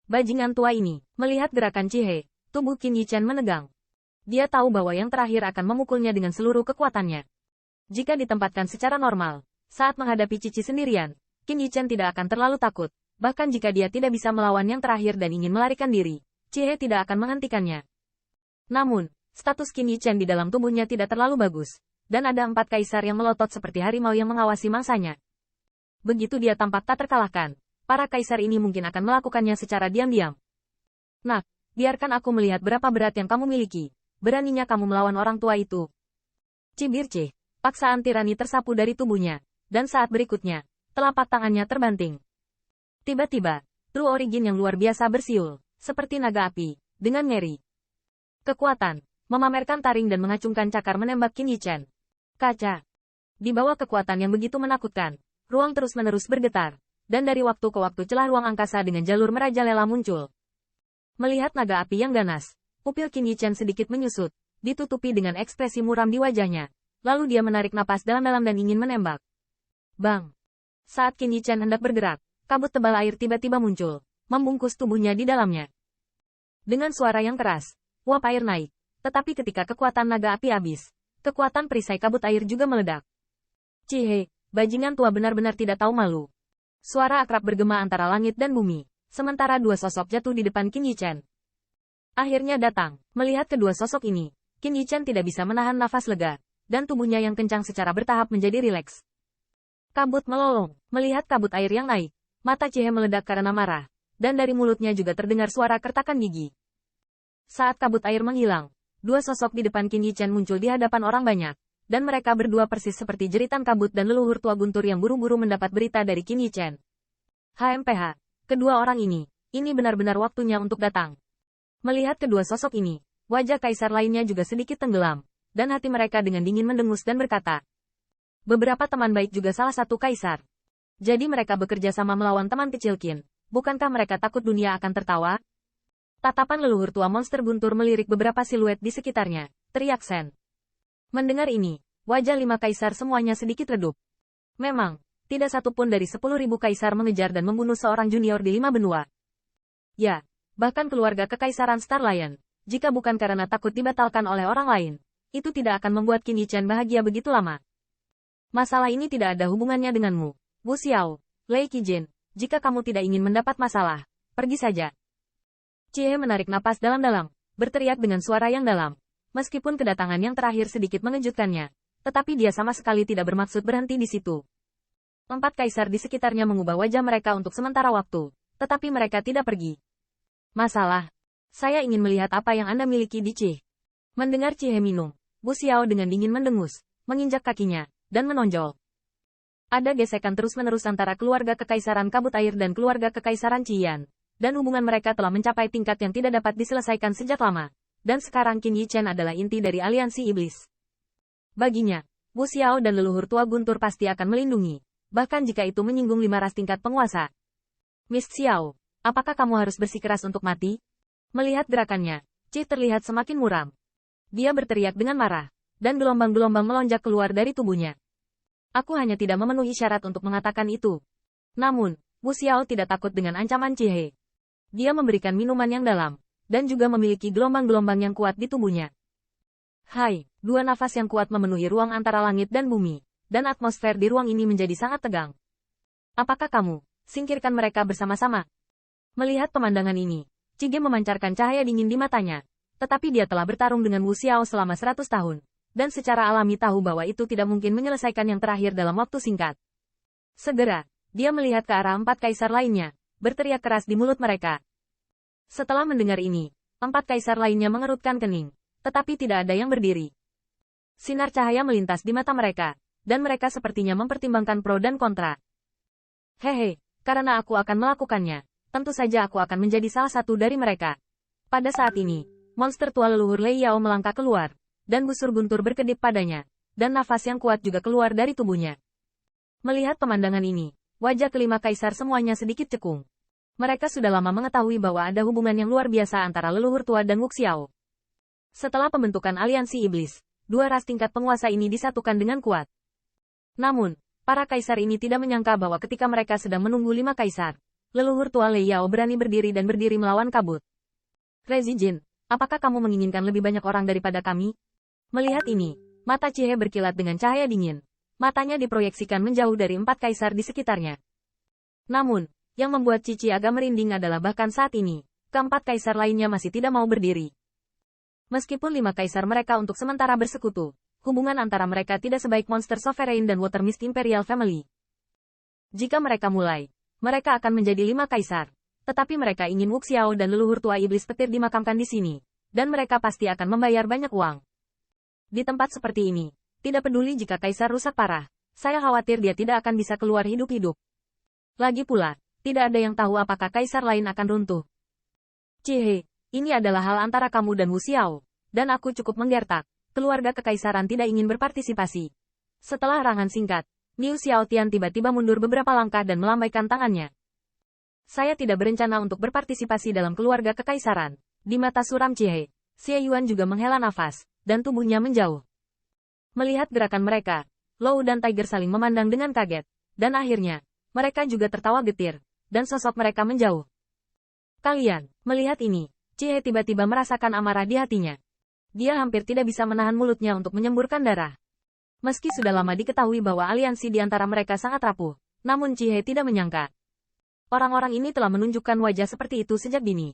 Bajingan tua ini, melihat gerakan Cihe, tubuh Qin Yichen menegang. Dia tahu bahwa yang terakhir akan memukulnya dengan seluruh kekuatannya. Jika ditempatkan secara normal, saat menghadapi Cici sendirian, Qin Yichen tidak akan terlalu takut. Bahkan jika dia tidak bisa melawan yang terakhir dan ingin melarikan diri, Cihe tidak akan menghentikannya. Namun, status Qin Yichen di dalam tubuhnya tidak terlalu bagus, dan ada 4 kaisar yang melotot seperti harimau yang mengawasi mangsanya. Begitu dia tampak tak terkalahkan, para kaisar ini mungkin akan melakukannya secara diam-diam. Nah, biarkan aku melihat berapa berat yang kamu miliki. Beraninya kamu melawan orang tua itu. Cibir Cih, paksaan tirani tersapu dari tubuhnya, dan saat berikutnya, telapak tangannya terbanting. Tiba-tiba, True Origin yang luar biasa bersiul, seperti naga api, dengan ngeri. Kekuatan, memamerkan taring dan mengacungkan cakar menembak Qin Yichen. Kaca. Di bawah kekuatan yang begitu menakutkan, ruang terus-menerus bergetar, dan dari waktu ke waktu celah ruang angkasa dengan jalur merajalela muncul. Melihat naga api yang ganas, pupil Qin Yichen sedikit menyusut, ditutupi dengan ekspresi muram di wajahnya. Lalu dia menarik napas dalam-dalam dan ingin menembak. Bang! Saat Qin Yichen hendak bergerak, kabut tebal air tiba-tiba muncul, membungkus tubuhnya di dalamnya. Dengan suara yang keras, uap air naik, tetapi ketika kekuatan naga api habis, kekuatan perisai kabut air juga meledak. Cihe, bajingan tua benar-benar tidak tahu malu. Suara akrab bergema antara langit dan bumi, sementara dua sosok jatuh di depan Qin Yichen. Akhirnya datang, melihat kedua sosok ini, Qin Yichen tidak bisa menahan nafas lega, dan tubuhnya yang kencang secara bertahap menjadi rileks. Kabut melolong, melihat kabut air yang naik, mata Cihe meledak karena marah, dan dari mulutnya juga terdengar suara kertakan gigi. Saat kabut air menghilang, dua sosok di depan Qin Yichen muncul di hadapan orang banyak, dan mereka berdua persis seperti jeritan kabut dan leluhur tua guntur yang buru-buru mendapat berita dari Qin Yichen. HMPH, kedua orang ini benar-benar waktunya untuk datang. Melihat kedua sosok ini, wajah kaisar lainnya juga sedikit tenggelam, dan hati mereka dengan dingin mendengus dan berkata, beberapa teman baik juga salah satu kaisar. Jadi mereka bekerja sama melawan teman kecil Qin, bukankah mereka takut dunia akan tertawa? Tatapan leluhur tua monster guntur melirik beberapa siluet di sekitarnya, teriak Sen. Mendengar ini, wajah 5 kaisar semuanya sedikit redup. Memang, tidak satu pun dari 10.000 kaisar mengejar dan membunuh seorang junior di 5 benua. Ya, bahkan keluarga kekaisaran Star Lion, jika bukan karena takut dibatalkan oleh orang lain, itu tidak akan membuat Qin Yichen bahagia begitu lama. Masalah ini tidak ada hubungannya denganmu, Wu Xiao, Lei Qijin. Jika kamu tidak ingin mendapat masalah, pergi saja. Cihe menarik napas dalam-dalam, berteriak dengan suara yang dalam. Meskipun kedatangan yang terakhir sedikit mengejutkannya, tetapi dia sama sekali tidak bermaksud berhenti di situ. 4 kaisar di sekitarnya mengubah wajah mereka untuk sementara waktu, tetapi mereka tidak pergi. Masalah? Saya ingin melihat apa yang Anda miliki di Cih. Mendengar Cihe minum, Wu Xiao dengan dingin mendengus, menginjak kakinya, dan menonjol. Ada gesekan terus-menerus antara keluarga kekaisaran kabut air dan keluarga kekaisaran Qian, dan hubungan mereka telah mencapai tingkat yang tidak dapat diselesaikan sejak lama, dan sekarang Qin Yichen adalah inti dari aliansi iblis. Baginya, Wu Xiao dan leluhur tua guntur pasti akan melindungi, bahkan jika itu menyinggung 5 ras tingkat penguasa. Miss Xiao, apakah kamu harus bersikeras untuk mati? Melihat gerakannya, Cih terlihat semakin muram. Dia berteriak dengan marah, dan gelombang-gelombang melonjak keluar dari tubuhnya. Aku hanya tidak memenuhi syarat untuk mengatakan itu. Namun, Wu Xiao tidak takut dengan ancaman Cihe. Dia memberikan minuman yang dalam, dan juga memiliki gelombang-gelombang yang kuat di tubuhnya. Hai, 2 nafas yang kuat memenuhi ruang antara langit dan bumi, dan atmosfer di ruang ini menjadi sangat tegang. Apakah kamu, singkirkan mereka bersama-sama? Melihat pemandangan ini, Cige memancarkan cahaya dingin di matanya, tetapi dia telah bertarung dengan Wu Xiao selama 100 tahun, dan secara alami tahu bahwa itu tidak mungkin menyelesaikan yang terakhir dalam waktu singkat. Segera, dia melihat ke arah 4 kaisar lainnya, berteriak keras di mulut mereka. Setelah mendengar ini, 4 kaisar lainnya mengerutkan kening, tetapi tidak ada yang berdiri. Sinar cahaya melintas di mata mereka, dan mereka sepertinya mempertimbangkan pro dan kontra. Hehe, karena aku akan melakukannya, tentu saja aku akan menjadi salah satu dari mereka. Pada saat ini, monster tua leluhur Lei Yao melangkah keluar, dan busur guntur berkedip padanya, dan nafas yang kuat juga keluar dari tubuhnya. Melihat pemandangan ini, wajah kelima kaisar semuanya sedikit cekung. Mereka sudah lama mengetahui bahwa ada hubungan yang luar biasa antara leluhur tua dan Wu Xiao. Setelah pembentukan aliansi iblis, 2 ras tingkat penguasa ini disatukan dengan kuat. Namun, para kaisar ini tidak menyangka bahwa ketika mereka sedang menunggu 5 kaisar, Leluhur tua Lei Yao berani berdiri dan berdiri melawan kabut. Rezijin, apakah kamu menginginkan lebih banyak orang daripada kami? Melihat ini, mata Cihe berkilat dengan cahaya dingin. Matanya diproyeksikan menjauh dari 4 kaisar di sekitarnya. Namun, yang membuat Cici agak merinding adalah bahkan saat ini, keempat kaisar lainnya masih tidak mau berdiri. Meskipun 5 kaisar mereka untuk sementara bersekutu, hubungan antara mereka tidak sebaik Monster Sovereign dan Water Mist Imperial Family. Jika mereka mulai, mereka akan menjadi 5 kaisar. Tetapi mereka ingin Wuxiao dan leluhur tua iblis petir dimakamkan di sini, dan mereka pasti akan membayar banyak uang. Di tempat seperti ini, tidak peduli jika kaisar rusak parah, saya khawatir dia tidak akan bisa keluar hidup-hidup. Lagi pula, tidak ada yang tahu apakah kaisar lain akan runtuh. Cihe, ini adalah hal antara kamu dan Wuxiao, dan aku cukup menggertak, keluarga kekaisaran tidak ingin berpartisipasi. Setelah harangan singkat, Liu Xiaotian tiba-tiba mundur beberapa langkah dan melambaikan tangannya. Saya tidak berencana untuk berpartisipasi dalam keluarga kekaisaran. Di mata suram Cihe, Xie Yuan juga menghela nafas, dan tubuhnya menjauh. Melihat gerakan mereka, Lou dan Tiger saling memandang dengan kaget, dan akhirnya, mereka juga tertawa getir, dan sosok mereka menjauh. Kalian, melihat ini, Cihe tiba-tiba merasakan amarah di hatinya. Dia hampir tidak bisa menahan mulutnya untuk menyemburkan darah. Meski sudah lama diketahui bahwa aliansi di antara mereka sangat rapuh, namun Cihe tidak menyangka. Orang-orang ini telah menunjukkan wajah seperti itu sejak dini.